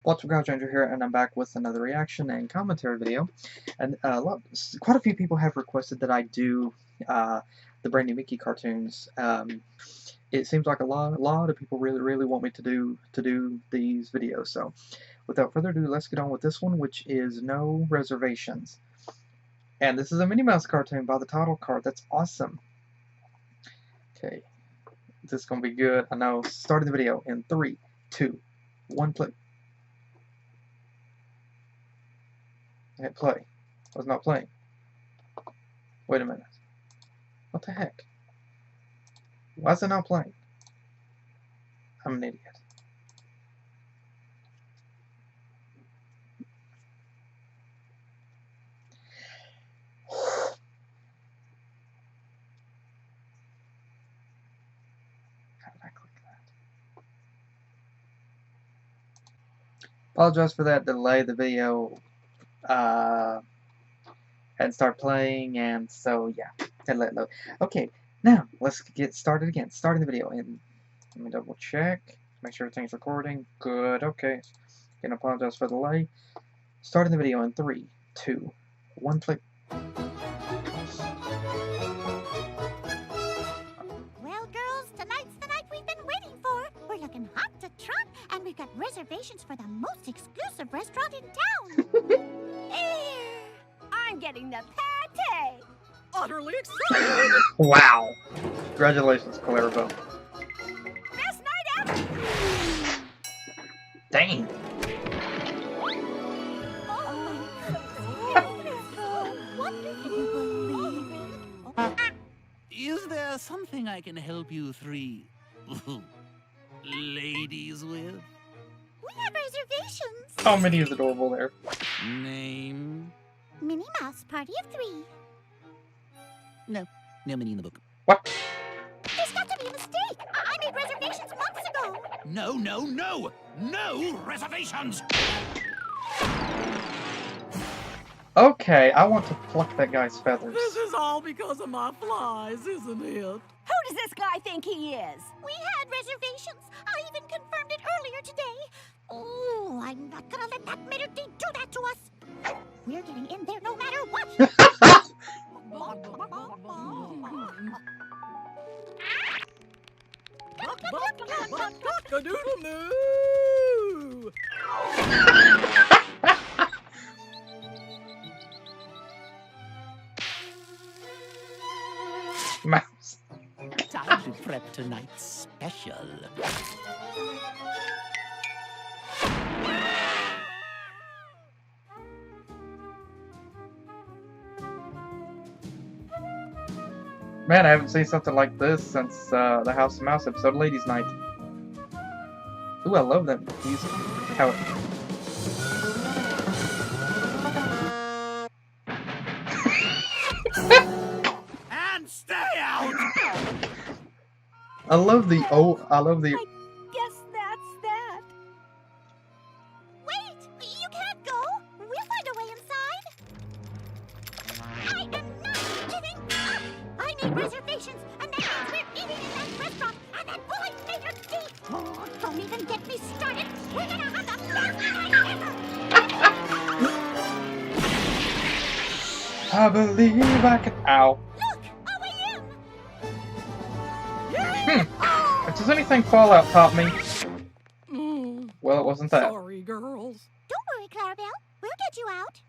What's up, guys? Ranger here, and I'm back with another reaction and commentary video. And quite a few people have requested that I do the brand new Mickey cartoons. It seems like a lot of people really want me to do these videos. So, without further ado, let's get on with this one, which is No Reservations. And this is a Minnie Mouse cartoon by the title card. That's awesome. Okay, this is gonna be good. I know. Starting the video in 3, 2, 1, play. Hit play. Was not playing. Wait a minute. What the heck? Why is it not playing? I'm an idiot. How did I click that? Apologize for that delay. The video and start playing, and so yeah, and let it load. Okay, now let's get started again. Starting the video, and let me double check, make sure everything's recording. Good. Okay. Again, apologize for the delay. Starting the video in 3, 2, 1, play. Well, girls, tonight's the night we've been waiting for. We're looking hot to trot, and we've got reservations for the most exclusive restaurant in town. I'm getting the pate! Utterly excited! Wow! Congratulations, Clarabelle. Best night ever! Dang! Is there something I can help you three ladies with? We have reservations. Oh, Minnie is adorable there. Name? Minnie Mouse, party of 3. No Minnie in the book. What? There's got to be a mistake. I made reservations months ago. No reservations! Okay, I want to pluck that guy's feathers. This is all because of my flies, isn't it? Who does this guy think he is? We had reservations. I even confirmed it earlier today. Oh, I'm not gonna let that Mater D do that to us. We're getting in there no matter what. Cock-a-doodle-doo! Mouse. Time to prep tonight's special. Man, I haven't seen something like this since the House of Mouse episode, Ladies' Night. Ooh, I love that music. How it... And stay out! I love the I guess that's that. Wait, you can't go. We'll find a way inside. I am not giving up. I need reservations, and that means we're eating in that restaurant, and that bully Mater D. Oh, don't even get me started. We're gonna have the best night ever. I believe I can. Ow. Look, a way in. If there's anything Fallout taught me, well, it wasn't that. Sorry, girls. Don't worry, Clarabelle. We'll get you out.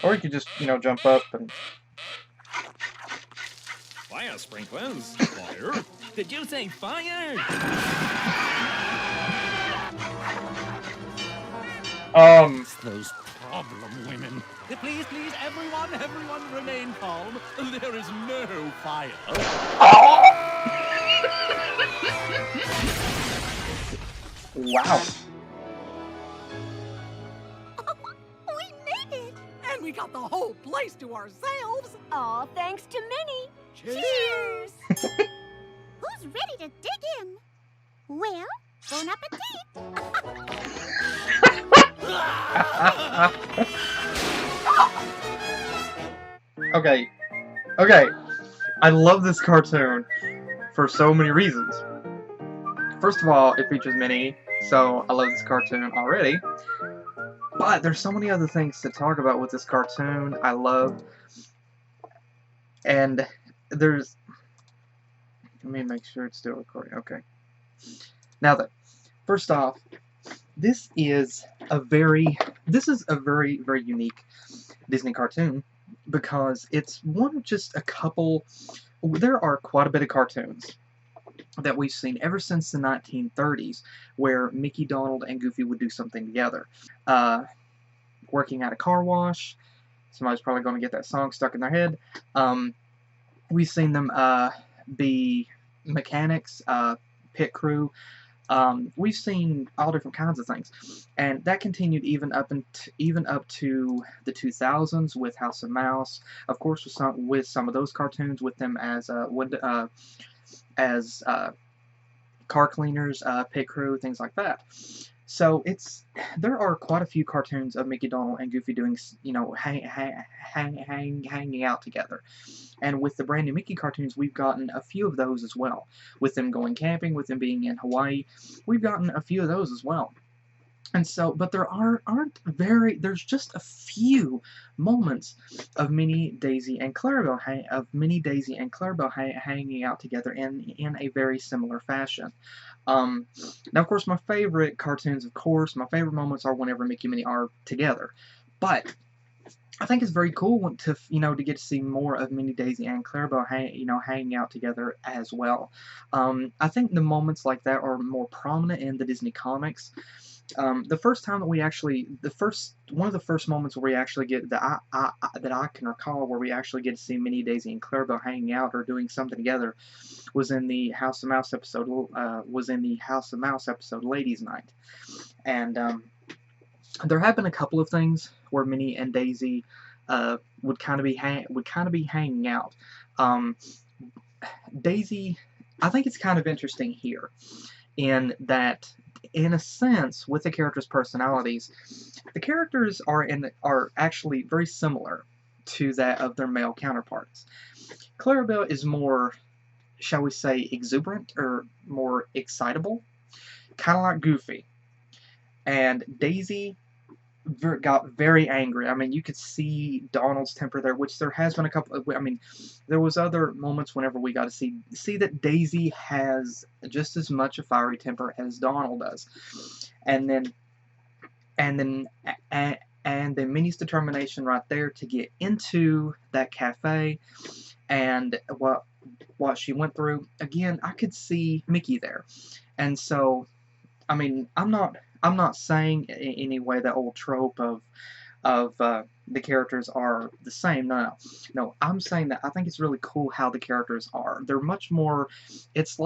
Or you could just, jump up and. Fire sprinklers. Fire. Did you say fire? It's those problem women. Please, everyone remain calm. There is no fire. Wow. We made it. And we got the whole place to ourselves. All thanks to Minnie. Cheers! Who's ready to dig in? Well, bon appetit. Okay. I love this cartoon for so many reasons. First of all, it features Minnie So I love this cartoon already. But there's so many other things to talk about with this cartoon I love. And there's... Let me make sure it's still recording. Okay. Now then, first off, this is a very, very unique Disney cartoon because it's one of just a couple. There are quite a bit of cartoons that we've seen ever since the 1930s where Mickey, Donald, and Goofy would do something together. Working at a car wash. Somebody's probably going to get that song stuck in their head. We've seen them be mechanics, pit crew. We've seen all different kinds of things, and that continued even up to the 2000s with House of Mouse. Of course, with some of those cartoons with them as car cleaners, pit crew, things like that. So there are quite a few cartoons of Mickey, Donald, and Goofy doing, you know, hanging out together. And with the brand new Mickey cartoons, we've gotten a few of those as well. With them going camping, with them being in Hawaii, we've gotten a few of those as well. And so, but there's just a few moments of Minnie, Daisy, and Clarabelle hanging out together in a very similar fashion. Now, of course, my favorite cartoons, my favorite moments are whenever Mickey and Minnie are together. But I think it's very cool to get to see more of Minnie, Daisy, and Clarabelle hanging out together as well. I think the moments like that are more prominent in the Disney comics. The first time that one of the first moments where we actually get that I can recall where we actually get to see Minnie, Daisy, and Clarabelle hanging out or doing something together was in the House of Mouse episode. Ladies' Night, and there have been a couple of things where Minnie and Daisy would kind of be hanging out. Daisy, I think it's kind of interesting here in that, in a sense, with the characters' personalities, the characters are actually very similar to that of their male counterparts. Clarabelle is more, shall we say, exuberant or more excitable, kind of like Goofy. And Daisy got very angry. I mean, you could see Donald's temper there, which there has been a couple of, I mean, there was other moments whenever we got to see that Daisy has just as much a fiery temper as Donald does. And then Minnie's determination right there to get into that cafe and what she went through. Again, I could see Mickey there. And so, I mean, I'm not saying in any way that old trope of the characters are the same. No. I'm saying that I think it's really cool how the characters are. They're much more. It's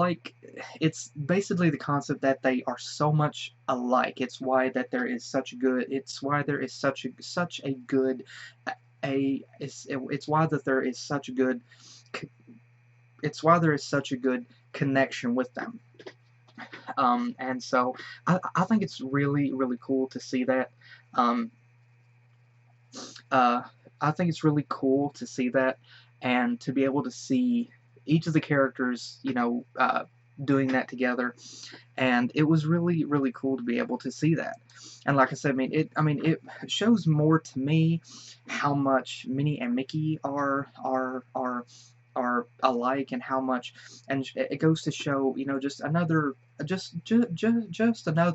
basically the concept that they are so much alike. It's why that there is such good. It's why there is such a good. It's why that there is such a good. It's why there is such a good connection with them. And so I think it's really, really cool to see that. I think it's really cool to see that, and to be able to see each of the characters, doing that together. And it was really, really cool to be able to see that. And like I said, it shows more to me how much Minnie and Mickey are alike, and how much, and it goes to show, just another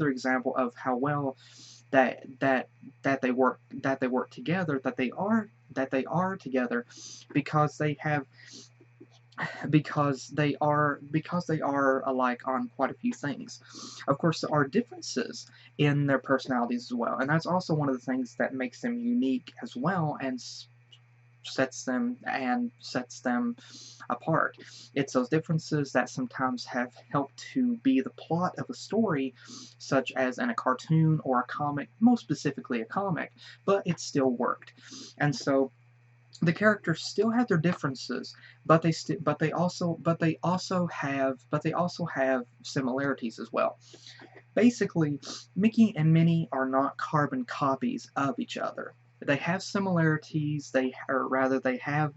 example of how well that they work together, that they are together, because they are alike on quite a few things. Of course, there are differences in their personalities as well, and that's also one of the things that makes them unique as well, and sets them apart. It's those differences that sometimes have helped to be the plot of a story, such as in a cartoon or a comic, most specifically a comic, but it still worked. And so the characters still have their differences, but they also have similarities as well. Basically, Mickey and Minnie are not carbon copies of each other. they have similarities. Or rather, they have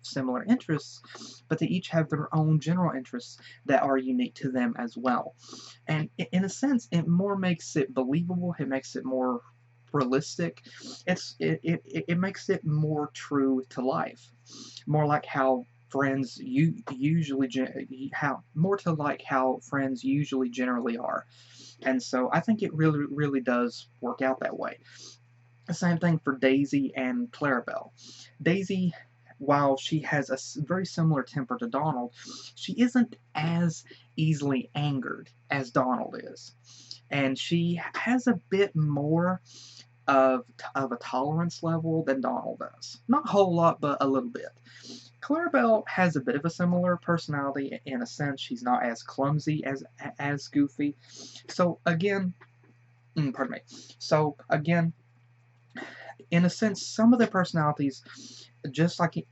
similar interests, but they each have their own general interests that are unique to them as well. And in a sense, it more makes it believable. It makes it more realistic. It makes it more true to life, more like how friends how more to like how friends usually generally are. And so I think it really does work out that way. The same thing for Daisy and Clarabelle. Daisy, while she has a very similar temper to Donald, she isn't as easily angered as Donald is. And she has a bit more of a tolerance level than Donald does. Not a whole lot, but a little bit. Clarabelle has a bit of a similar personality in a sense. She's not as clumsy as Goofy. So again, pardon me. So again, in a sense, some of their personalities, just like in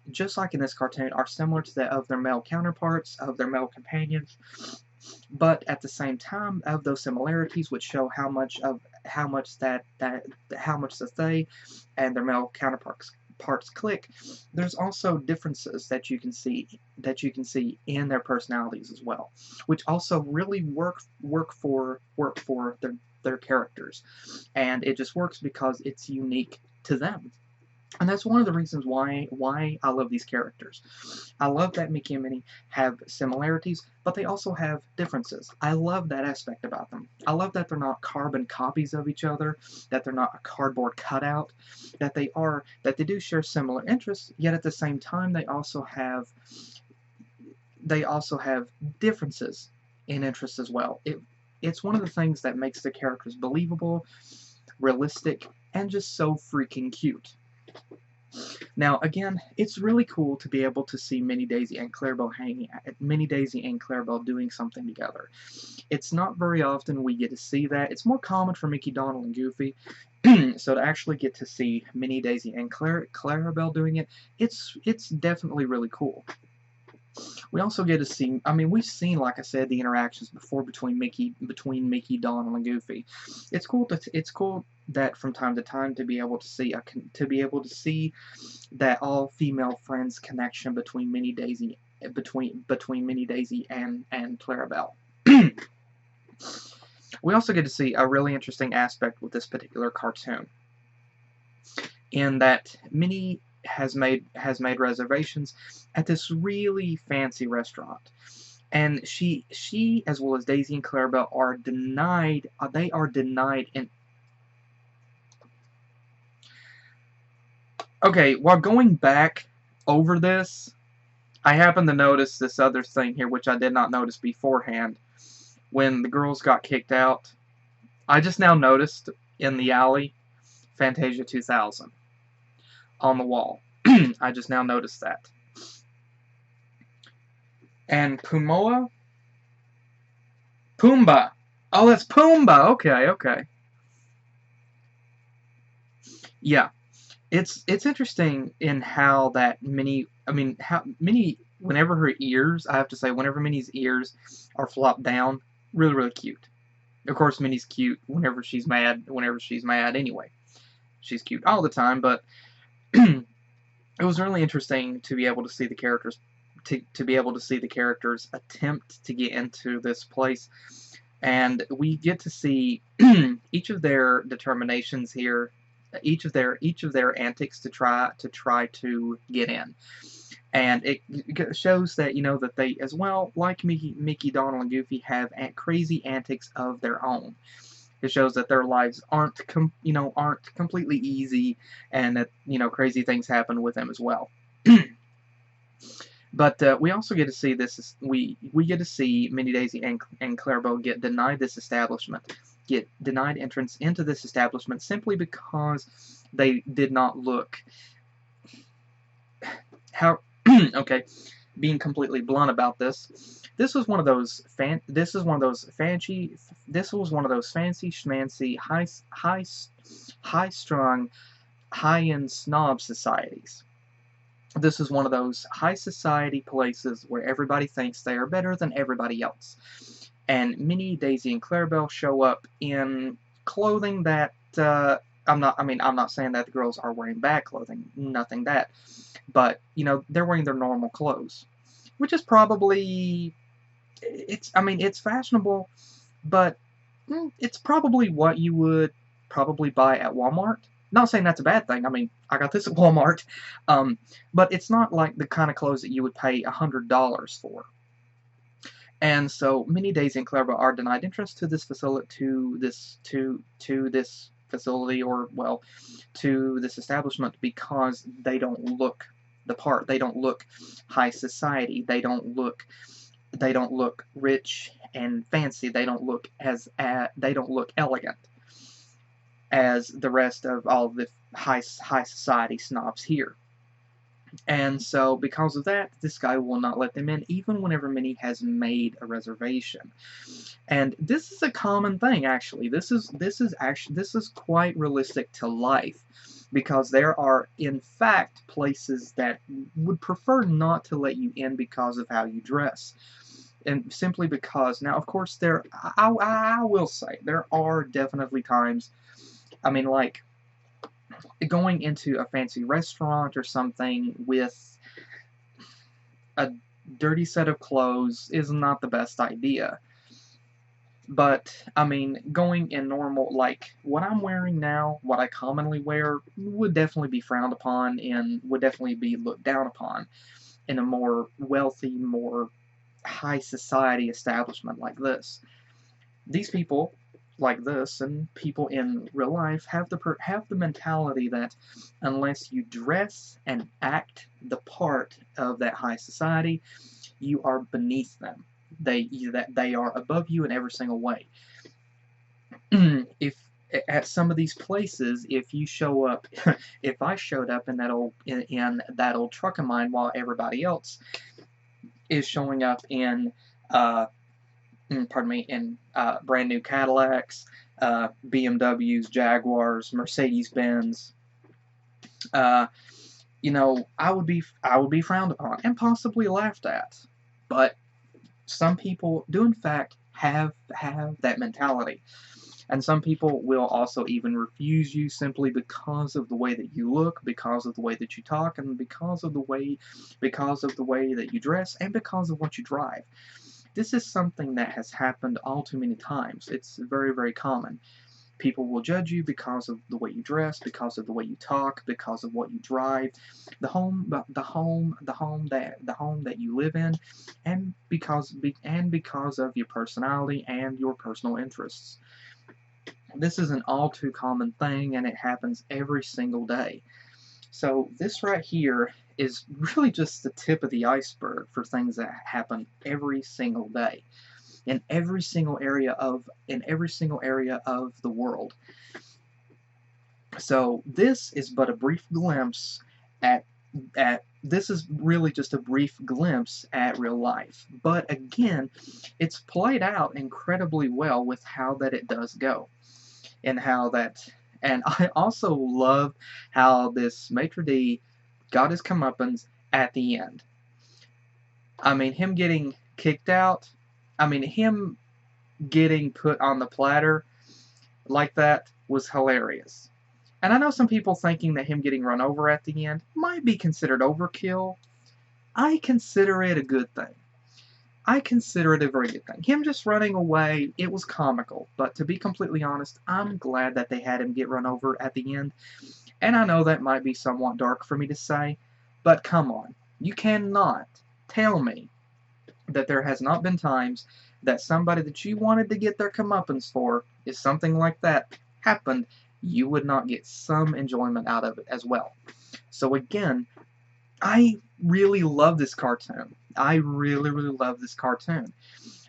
this cartoon, are similar to that of their male counterparts, of their male companions. But at the same time, of those similarities, which show how much that they and their male counterparts click, there's also differences that you can see in their personalities as well, which also really work for their characters, and it just works because it's unique to them. And that's one of the reasons why I love these characters. I love that Mickey and Minnie have similarities, but they also have differences. I love that aspect about them. I love that they're not carbon copies of each other, that they're not a cardboard cutout, that they do share similar interests, yet at the same time they also have differences in interests as well. It's one of the things that makes the characters believable, realistic, and just so freaking cute. Now, again, it's really cool to be able to see Minnie, Daisy, and Clarabelle doing something together. It's not very often we get to see that. It's more common for Mickey, Donald, and Goofy. So to actually get to see Minnie, Daisy, and Clarabelle doing it, it's definitely really cool. We also get to see, I mean, we've seen, like I said, the interactions before between Mickey, Donald, and Goofy. It's cool that from time to time to be able to see that all female friends connection between Minnie, Daisy, and Clarabelle. We also get to see a really interesting aspect with this particular cartoon, in that Minnie has made reservations at this really fancy restaurant, and she as well as Daisy and Clarabelle are denied. They are denied in. Okay, while going back over this, I happened to notice this other thing here, which I did not notice beforehand. When the girls got kicked out, I just now noticed in the alley, Fantasia 2000 on the wall. I just now noticed that. And Pumbaa. Oh, that's Pumbaa. Okay. Yeah. It's interesting in how that Minnie, whenever her ears, I have to say, whenever Minnie's ears are flopped down, really cute. Of course, Minnie's cute whenever she's mad anyway. She's cute all the time, but it was really interesting to be able to see the characters, to be able to see the characters attempt to get into this place, and we get to see each of their determinations here, each of their antics to try to get in. And it shows that, that they, as well, like Mickey, Donald, and Goofy, have crazy antics of their own. It shows that their lives aren't completely easy, and that, crazy things happen with them as well. But we also get to see this. We get to see Minnie, Daisy, and Clarabelle get denied entrance into this establishment simply because they did not look. Okay, being completely blunt about this, this was one of those fancy, schmancy, high-strung, high-end snob societies. This is one of those high society places where everybody thinks they are better than everybody else. And Minnie, Daisy, and Clarabelle show up in clothing that I'm not saying that the girls are wearing bad clothing, nothing that, but you know, they're wearing their normal clothes, which is probably, it's fashionable, but it's probably what you would probably buy at Walmart. Not saying that's a bad thing. I mean, I got this at Walmart, but it's not like the kind of clothes that you would pay $100 for. And so many days in Clarabelle are denied entrance to this facility, to this facility, or well, to this establishment, because they don't look the part. They don't look high society. They don't look rich and fancy. They don't look elegant as the rest of all the high society snobs here. And so, because of that, this guy will not let them in, even whenever Minnie has made a reservation. And this is a common thing, actually. This is quite realistic to life, because there are, in fact, places that would prefer not to let you in because of how you dress. And simply because, now, of course, I will say, there are definitely times, I mean, like, going into a fancy restaurant or something with a dirty set of clothes is not the best idea. But, I mean, going in normal, like, what I'm wearing now, what I commonly wear, would definitely be frowned upon and would definitely be looked down upon in a more wealthy, more high society establishment like this. These people like this, and people in real life, have the mentality that unless you dress and act the part of that high society, you are beneath them. They are above you in every single way. If at some of these places, if you show up, if I showed up in that old truck of mine while everybody else is showing up in brand new Cadillacs, BMWs, Jaguars, Mercedes-Benz, you know, I would be frowned upon and possibly laughed at. But some people do, in fact, have that mentality. And some people will also even refuse you simply because of the way that you look, because of the way that you talk, and because of the way that you dress, and because of what you drive. This is something that has happened all too many times. It's very, very common. People will judge you because of the way you dress, because of the way you talk, because of what you drive, the home that you live in, and because of your personality and your personal interests. This is an all too common thing, and it happens every single day. So this right here is really just the tip of the iceberg for things that happen every single day in every single area of the world. So this is but a brief glimpse at this is really just a brief glimpse at real life. But again, it's played out incredibly well with how that it does go. And I also love how this maitre d' got his comeuppance at the end. I mean, him getting kicked out, I mean, him getting put on the platter like that was hilarious. And I know some people thinking that him getting run over at the end might be considered overkill. I consider it a good thing. I consider it a very good thing. Him just running away, it was comical. But to be completely honest, I'm glad that they had him get run over at the end. And I know that might be somewhat dark for me to say, but come on. You cannot tell me that there has not been times that somebody that you wanted to get their comeuppance for, if something like that happened, you would not get some enjoyment out of it as well. So again, I really love this cartoon. I really, really love this cartoon.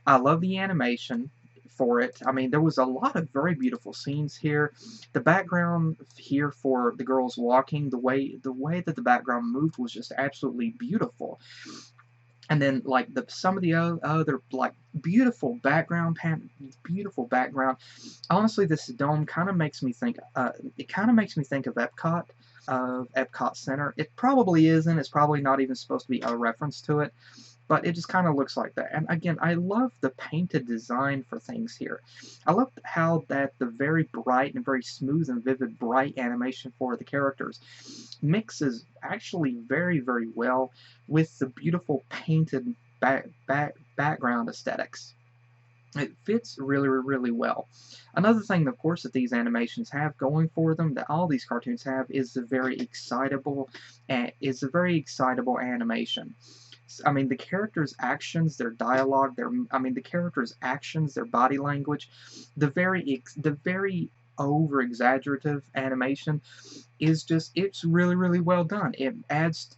I love the animation for it. I mean, there was a lot of very beautiful scenes here. The background here for the girls walking, the way that the background moved was just absolutely beautiful. And then, like, some of the other, like, beautiful background. Honestly, this dome kind of makes me think, of Epcot, Epcot Center. It probably isn't. It's probably not even supposed to be a reference to it. but it just kind of looks like that. And again, I love the painted design for things here. I love how that the very bright and very smooth and vivid bright animation for the characters mixes actually very, very well with the beautiful painted background aesthetics. It fits really, really well. Another thing, of course, that these animations have going for them, that all these cartoons have, is the very excitable animation. I mean, the characters' actions, their dialogue, the characters' actions, their body language, the very over exaggerative animation is just, it's really, really well done. It's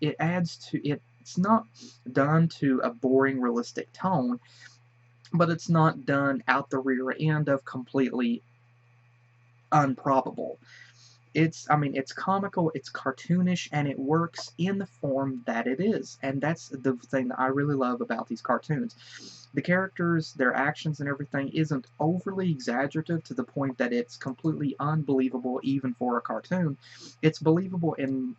not done to a boring, realistic tone, but it's not done out the rear end of completely improbable. It's comical, it's cartoonish, and it works in the form that it is. And that's the thing that I really love about these cartoons. The characters, their actions and everything isn't overly exaggerative to the point that it's completely unbelievable even for a cartoon. It's believable in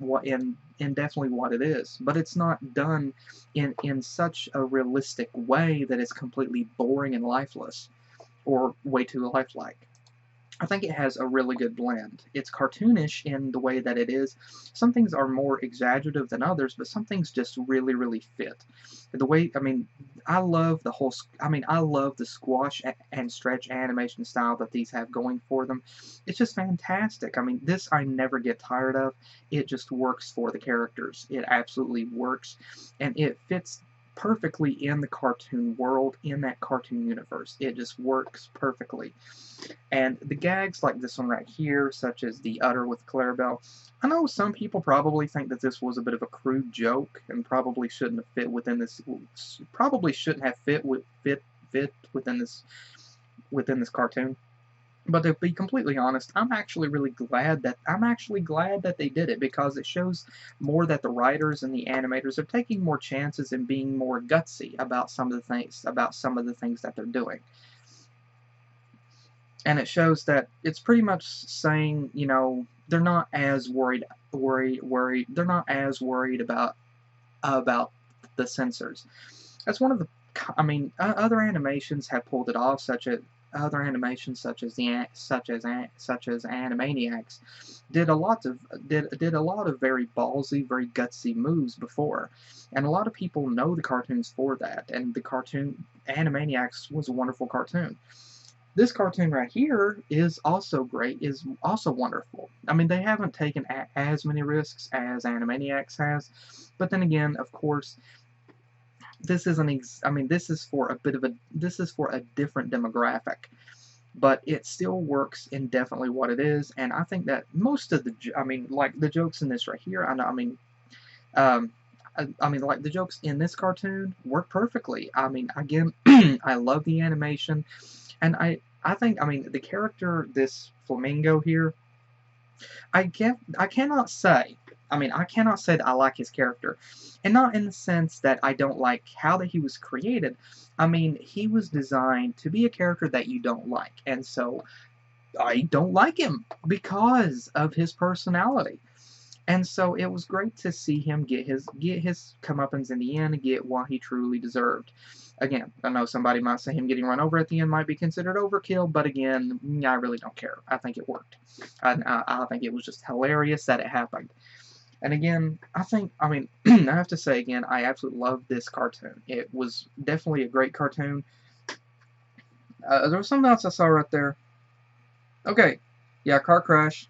definitely what it is, but it's not done in such a realistic way that it's completely boring and lifeless or way too lifelike. I think it has a really good blend. It's cartoonish in the way that it is. Some things are more exaggerative than others, but some things just really, really fit. The way, I love the squash and stretch animation style that these have going for them. It's just fantastic. This I never get tired of. It just works for the characters. It absolutely works, and it fits perfectly in the cartoon world, in that cartoon universe. It just works perfectly. And the gags like this one right here, such as the udder with Clarabelle, I know some people probably think that this was a bit of a crude joke and probably shouldn't have fit within this, within this cartoon. But to be completely honest, I'm actually glad that they did it, because it shows more that the writers and the animators are taking more chances and being more gutsy about some of the things that they're doing. And it shows that it's pretty much saying, they're not as worried about the censors. That's one of the other animations have pulled it off, such as Animaniacs did a lot of very ballsy, very gutsy moves before, and a lot of people know the cartoons for that. And the cartoon Animaniacs was a wonderful cartoon. This cartoon right here is also great, is also wonderful. They haven't taken as many risks as Animaniacs has, but then again, of course, this is for a different demographic, but it still works in definitely what it is. And I think that most of the jokes in this right here, like the jokes in this cartoon work perfectly. Again, I love the animation, and I think the character, this flamingo here, I cannot say that I like his character, and not in the sense that I don't like how that he was created. He was designed to be a character that you don't like, and so I don't like him because of his personality. And so it was great to see him get his comeuppance in the end and get what he truly deserved. Again, I know somebody might say him getting run over at the end might be considered overkill, but again, I really don't care. I think it worked. I think it was just hilarious that it happened. And again, I have to say again, I absolutely love this cartoon. It was definitely a great cartoon. There was something else I saw right there. Okay, yeah, car crash.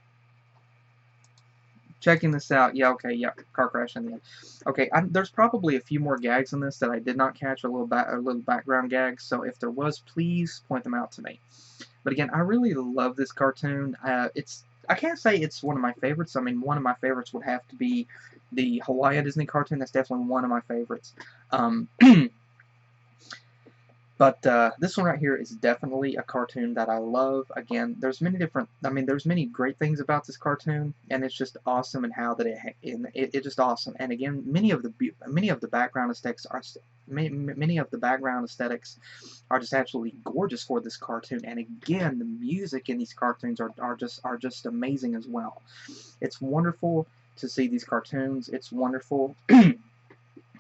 Checking this out. Yeah, okay, yeah, car crash in the end. Okay, there's probably a few more gags in this that I did not catch, or little background gags. So if there was, please point them out to me. But again, I really love this cartoon. I can't say it's one of my favorites. One of my favorites would have to be the Hawaiian Disney cartoon. That's definitely one of my favorites. But this one right here is definitely a cartoon that I love. Again, there's many great things about this cartoon, and it's just awesome in how that it's just awesome. And again, many of the background aesthetics are just absolutely gorgeous for this cartoon. And again, the music in these cartoons are just amazing as well. It's wonderful to see these cartoons. It's wonderful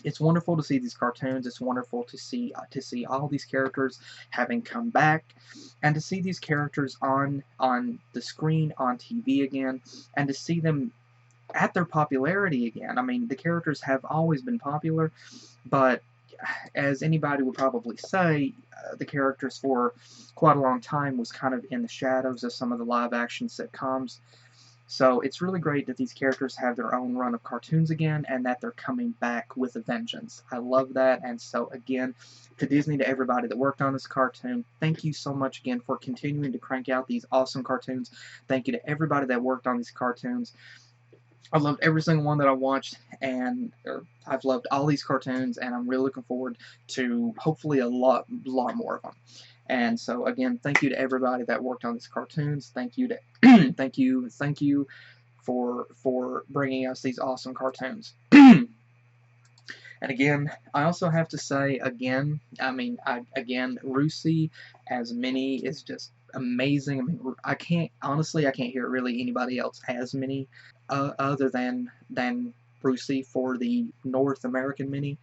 it's wonderful to see these cartoons. It's wonderful to see all these characters having come back, and to see these characters on the screen on TV again, and to see them at their popularity again. I mean, the characters have always been popular, but as anybody would probably say, the characters for quite a long time was kind of in the shadows of some of the live-action sitcoms. So it's really great that these characters have their own run of cartoons again, and that they're coming back with a vengeance. I love that, and so again, to Disney, to everybody that worked on this cartoon, thank you so much again for continuing to crank out these awesome cartoons. Thank you to everybody that worked on these cartoons. I loved every single one that I watched, and I've loved all these cartoons, and I'm really looking forward to hopefully a lot more of them. And so again, thank you to everybody that worked on these cartoons. Thank you to thank you for bringing us these awesome cartoons. And again, I also have to say again, again, Rusi as Minnie is just amazing. I mean, I can't hear really anybody else as Minnie other than Rusi for the North American Minnie,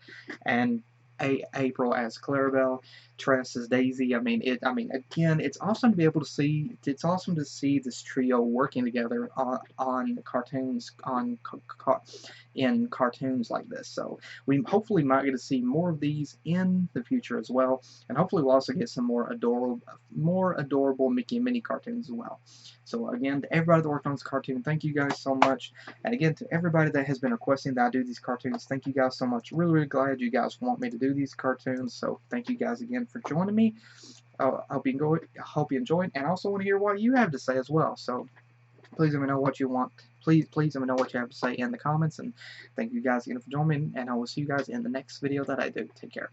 and April as Clarabelle, Tress as Daisy. Again, it's awesome to be able to see. It's awesome to see this trio working together on cartoons, in cartoons like this. So we hopefully might get to see more of these in the future as well, and hopefully we'll also get some more adorable Mickey and Minnie cartoons as well. So again, to everybody that worked on this cartoon, thank you guys so much. And again, to everybody that has been requesting that I do these cartoons, thank you guys so much. Really glad you guys want me to do these cartoons. So thank you guys again for joining me. I hope you enjoyed, and I also want to hear what you have to say as well. So please let me know what you want. Please let me know what you have to say in the comments. And thank you guys again for joining me, and I will see you guys in the next video that I do. Take care.